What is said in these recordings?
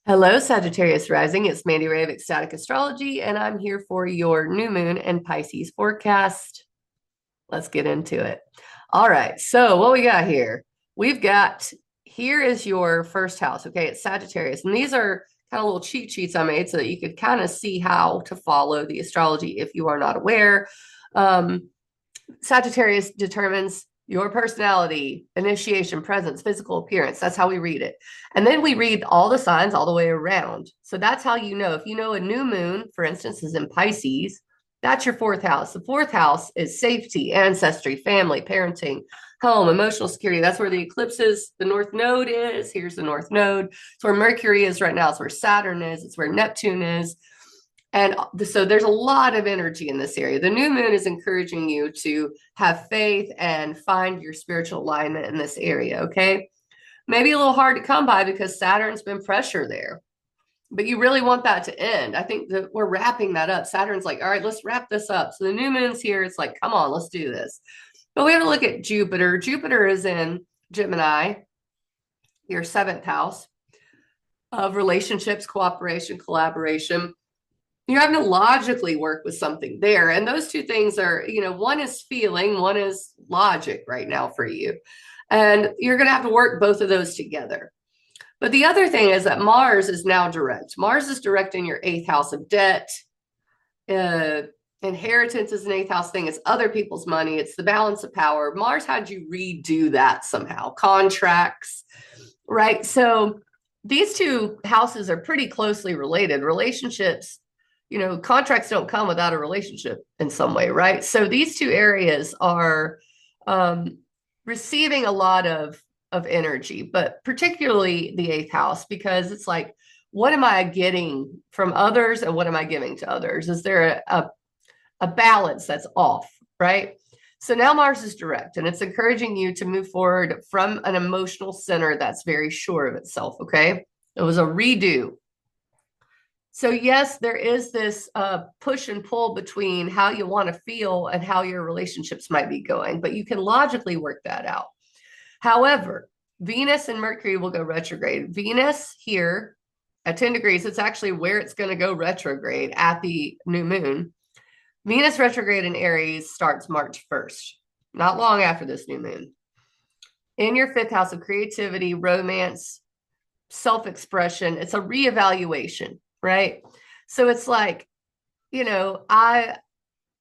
Hello, Sagittarius rising. It's Mandy Ray of Ecstatic Astrology, and I'm here for your new moon and Pisces forecast. Let's get into it. All right. So, what we got here? We've got here is your first house. Okay. It's Sagittarius. And these are kind of little cheat sheets I made so that you could kind of see how to follow the astrology if you are not aware. Um, Sagittarius determines your personality, initiation, presence, physical appearance. That's how we read it. And then we read all the signs all the way around. So that's how you know. If you know a new moon, for instance, is in Pisces, that's your fourth house. The fourth house is safety, ancestry, family, parenting, home, emotional security. That's where the eclipse is. The North Node is. Here's the North Node. It's where Mercury is right now. It's where Saturn is. It's where Neptune is. And so there's a lot of energy in this area. The new moon is encouraging you to have faith and find your spiritual alignment in this area, okay? Maybe a little hard to come by because Saturn's been pressure there, but you really want that to end. I think that we're wrapping that up. Saturn's like, all right, let's wrap this up. So the new moon's here. It's like, come on, let's do this. But we have to look at Jupiter. Jupiter is in Gemini, your seventh house of relationships, cooperation, collaboration. You're having to logically work with something there. And those two things are, one is feeling, one is logic right now for you. And you're going to have to work both of those together. But the other thing is that Mars is now direct. Mars is direct in your eighth house of debt. Inheritance is an eighth house thing. It's other people's money. It's the balance of power. Mars had you redo that somehow. Contracts, right? So these two houses are pretty closely related. Relationships, contracts don't come without a relationship in some way, right? So these two areas are receiving a lot of energy, but particularly the eighth house, because it's like, what am I getting from others and what am I giving to others? Is there a balance that's off, right? So now Mars is direct and it's encouraging you to move forward from an emotional center that's very sure of itself, okay? It was a redo. So yes, there is this push and pull between how you want to feel and how your relationships might be going, but you can logically work that out. However, Venus and Mercury will go retrograde. Venus here at 10 degrees, it's actually where it's going to go retrograde at the new moon. Venus retrograde in Aries starts March 1st, not long after this new moon. In your fifth house of creativity, romance, self-expression, it's a reevaluation, right? So it's like, I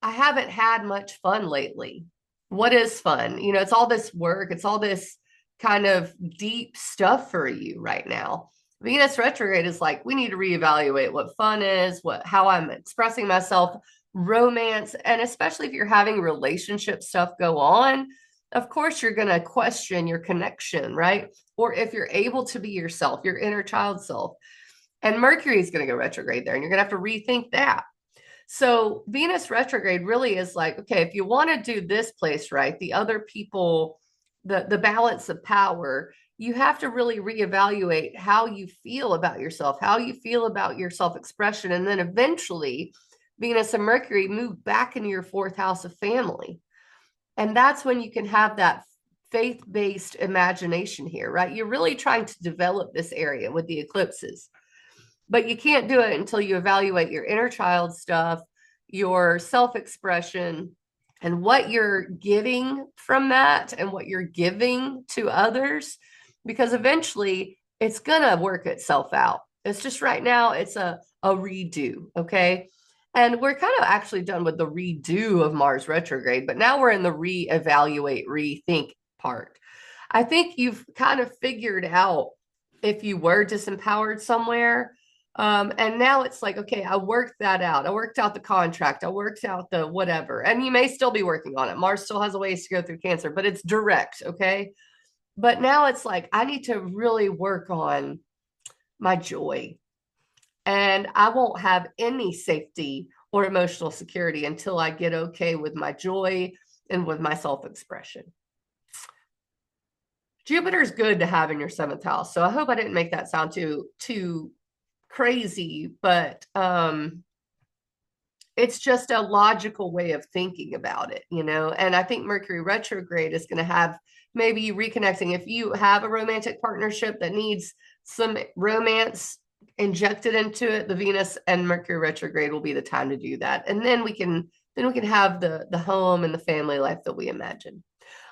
haven't had much fun lately. What is fun? It's all this work, it's all this kind of deep stuff for you right now. Venus retrograde is like, we need to reevaluate what fun is, how I'm expressing myself, romance, and especially if you're having relationship stuff go on, of course you're going to question your connection, right? Or if you're able to be yourself, your inner child self. And Mercury is going to go retrograde there, and you're going to have to rethink that. So Venus retrograde really is like, okay, if you want to do this place right, the other people, the balance of power, you have to really reevaluate how you feel about yourself, how you feel about your self-expression, and then eventually Venus and Mercury move back into your fourth house of family. And that's when you can have that faith-based imagination here, right? You're really trying to develop this area with the eclipses, but you can't do it until you evaluate your inner child stuff, your self-expression, and what you're getting from that and what you're giving to others, because eventually it's going to work itself out. It's just right now, it's a redo, okay? And we're kind of actually done with the redo of Mars retrograde, but now we're in the reevaluate, rethink part. I think you've kind of figured out if you were disempowered somewhere. And now it's like, okay, I worked that out. I worked out the contract. I worked out the whatever. And you may still be working on it. Mars still has a ways to go through Cancer, but it's direct, okay? But now it's like, I need to really work on my joy. And I won't have any safety or emotional security until I get okay with my joy and with my self-expression. Jupiter's good to have in your seventh house. So I hope I didn't make that sound too crazy, but it's just a logical way of thinking about it, And I think Mercury retrograde is going to have maybe you reconnecting. If you have a romantic partnership that needs some romance, inject it into it, the Venus and Mercury retrograde will be the time to do that. And then we can have the home and the family life that we imagine.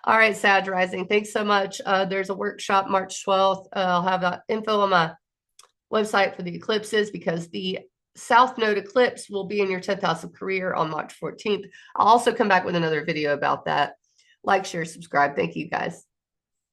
All right, Sag Rising, thanks so much. There's a workshop March 12th. I'll have info on my website for the eclipses, because the South Node eclipse will be in your 10th house of career on March 14th. I'll also come back with another video about that. Like, share, subscribe. Thank you, guys.